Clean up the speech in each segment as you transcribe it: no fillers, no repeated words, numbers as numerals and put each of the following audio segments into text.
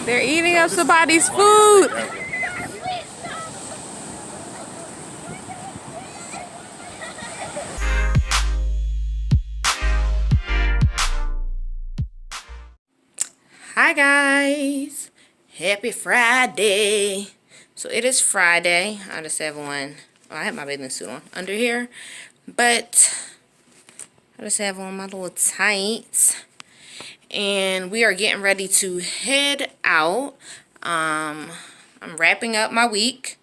They're eating up somebody's food. Hi guys, happy Friday. So it is Friday. I just have one, well, I have my bathing suit on under here, but I just have on my little tights. And we are getting ready to head out. I'm wrapping up my week.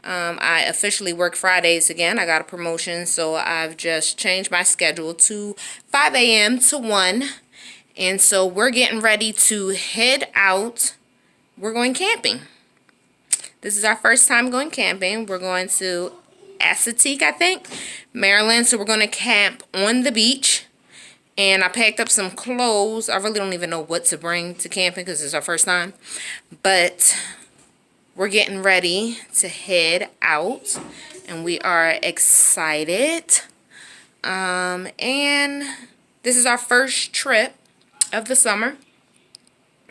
I officially work Fridays again. I got a promotion, so I've just changed my schedule to 5 a.m. to 1. And so we're getting ready to head out. We're going camping. This is our first time going camping. We're going to Assateague, I think, Maryland. So we're going to camp on the beach. And I packed up some clothes. I really don't even know what to bring to camping because it's our first time. But we're getting ready to head out. And we are excited. And this is our first trip of the summer.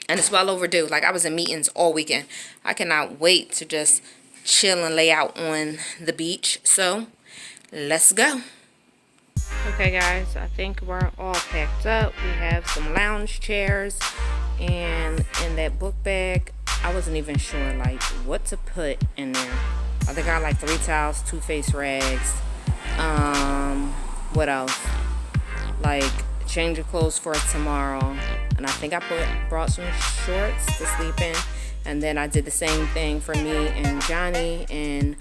And it's well overdue. Like, I was in meetings all weekend. I cannot wait to just chill and lay out on the beach. So, let's go. Okay guys, I think we're all packed up. We have some lounge chairs, and in that book bag, I wasn't even sure like what to put in there. I think I got like 3 towels, 2 face rags. What else? Like change of clothes for tomorrow, and I think I brought some shorts to sleep in. And then I did the same thing for me and Johnny and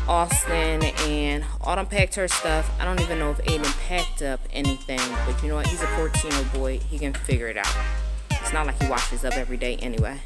Austin, and Autumn packed her stuff. I don't even know if Aiden packed up anything, but you know what? He's a 14-year-old boy. He can figure it out. It's not like he washes up every day anyway.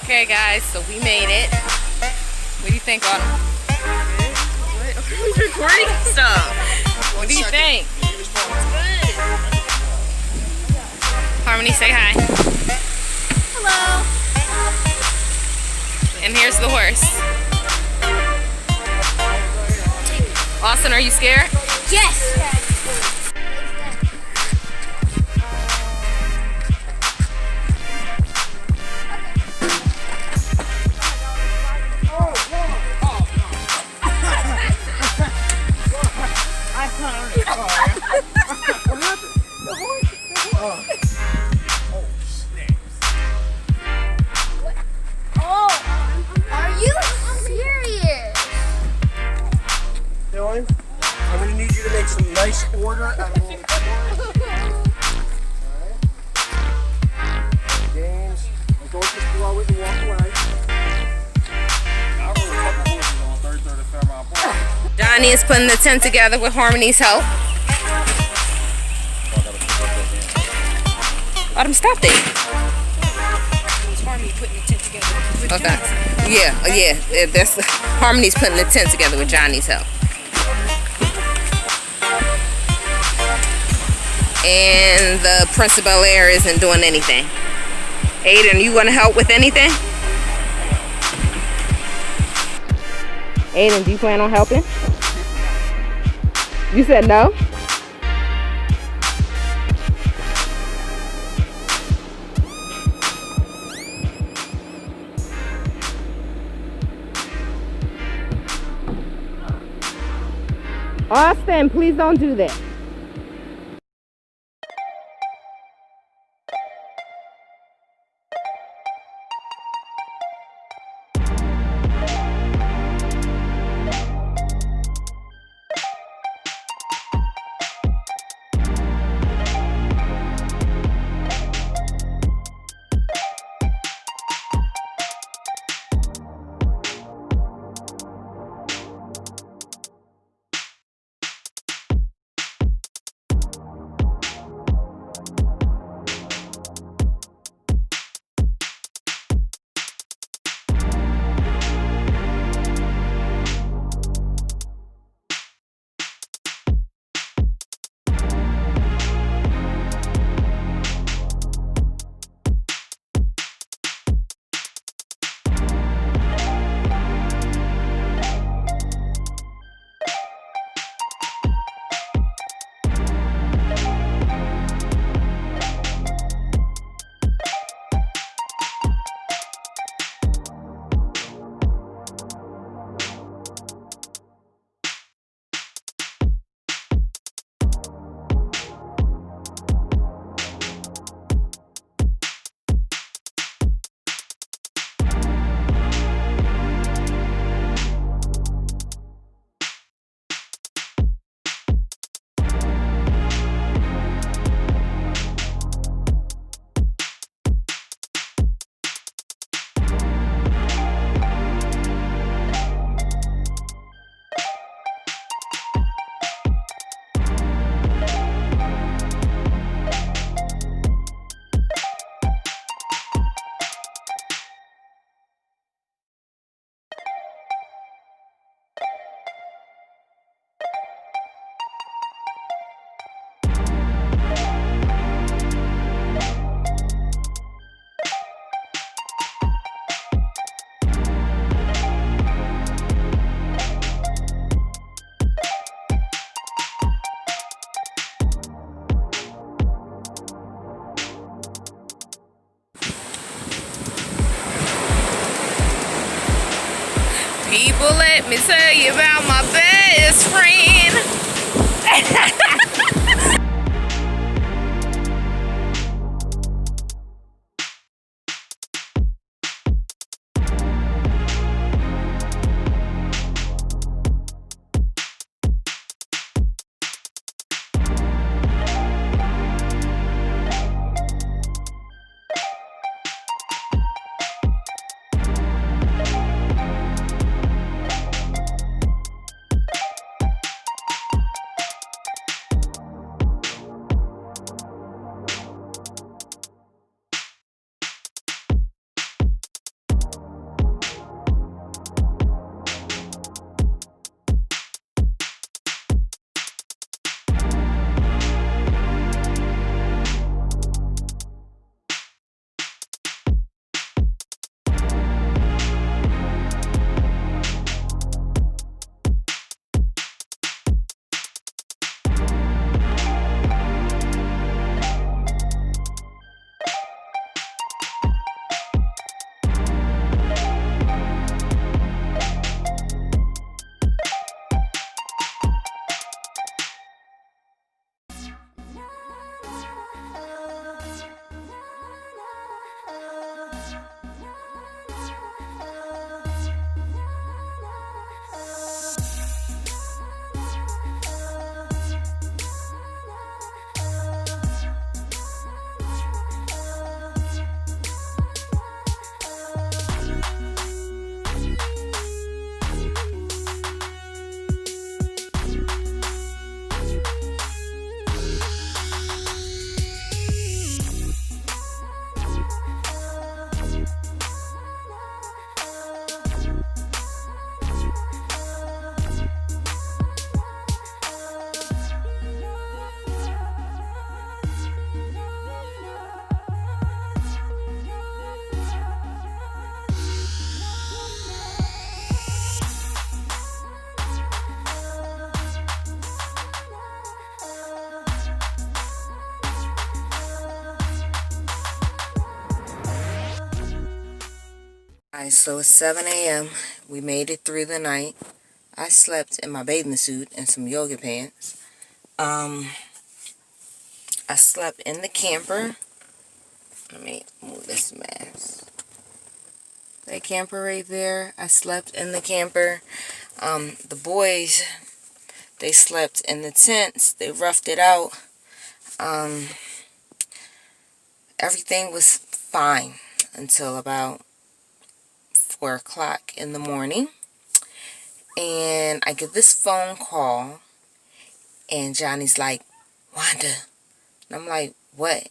Okay guys, so we made it. What do you think, Autumn? Who's recording stuff? What do you think? It's good. Harmony, say hi. Hello. And here's the horse. Austin, are you scared? Yes. I'm going to need you to make some nice Johnny is putting the tent together with Harmony's help. Autumn, stop there. Harmony putting the tent together with Okay. Johnny's. Yeah. That's Harmony's putting the tent together with Johnny's help. And the Prince of Bel-Air isn't doing anything. Aiden, you want to help with anything? Aiden, do you plan on helping? You said no? Austin, please don't do that. People, let me tell you about my best friend. Alright, so it's 7 a.m. We made it through the night. I slept in my bathing suit and some yoga pants. I slept in the camper. Let me move this mess. That camper right there. I slept in the camper. The boys, they slept in the tents. They roughed it out. Everything was fine until about 4 o'clock in the morning. And I get this phone call. And Johnny's like, Wanda. And I'm like, what?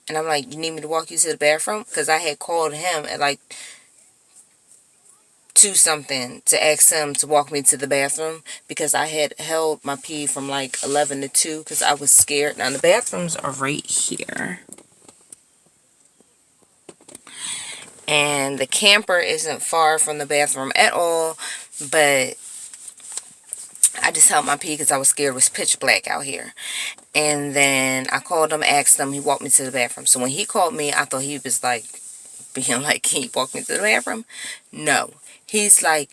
And I'm like, you need me to walk you to the bathroom? Because I had called him at like 2 something to ask him to walk me to the bathroom. Because I had held my pee from like 11 to 2 because I was scared. Now the bathrooms are right here. And the camper isn't far from the bathroom at all. But I just held my pee because I was scared. It was pitch black out here. And then I called him, asked him. He walked me to the bathroom. So when he called me, I thought he was like, being like, can you walk me to the bathroom? No. He's like,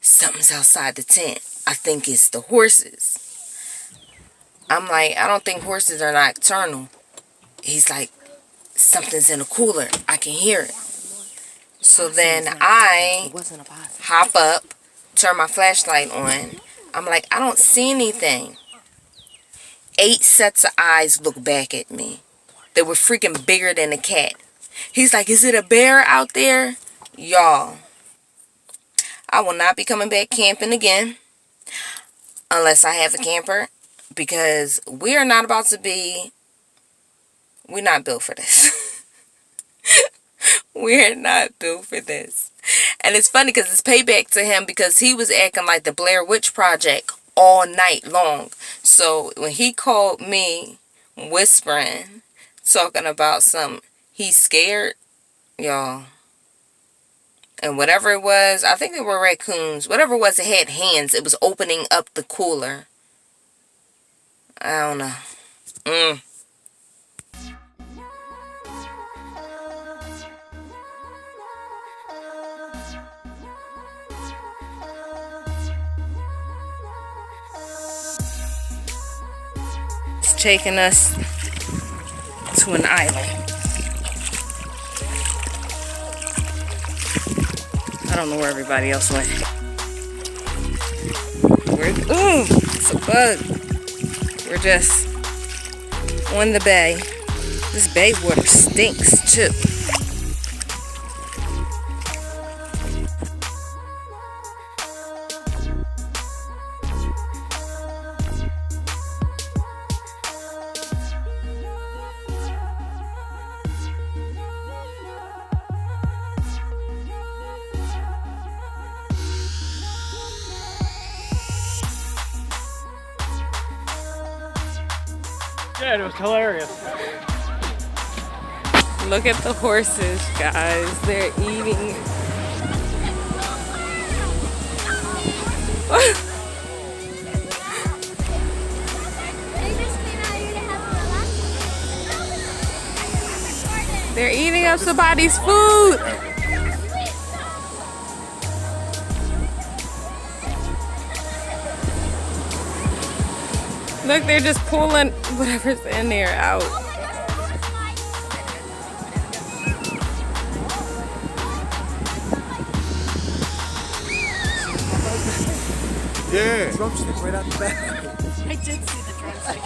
something's outside the tent. I think it's the horses. I'm like, I don't think horses are nocturnal. He's like, something's in the cooler. I can hear it. So then I hop up, turn my flashlight on. I'm like, I don't see anything. 8 sets of eyes look back at me. They were freaking bigger than a cat. He's like, is it a bear out there? Y'all, I will not be coming back camping again unless I have a camper, because we are not about to be, we're not built for this. We're not built for this. And it's funny because it's payback to him, because he was acting like the Blair Witch Project all night long. So when he called me whispering, talking about he's scared, y'all. And whatever it was, I think they were raccoons. Whatever it was, it had hands. It was opening up the cooler. I don't know. It's taking us to an island. I don't know where everybody else went. Ooh, it's a bug. We're just on the bay. This bay water stinks too. Yeah, it was hilarious. Look at the horses, guys. They're eating. They're eating up somebody's food. Look, they're just pulling whatever's in there out. Yeah. Drumstick right out the back. I did see the drumstick.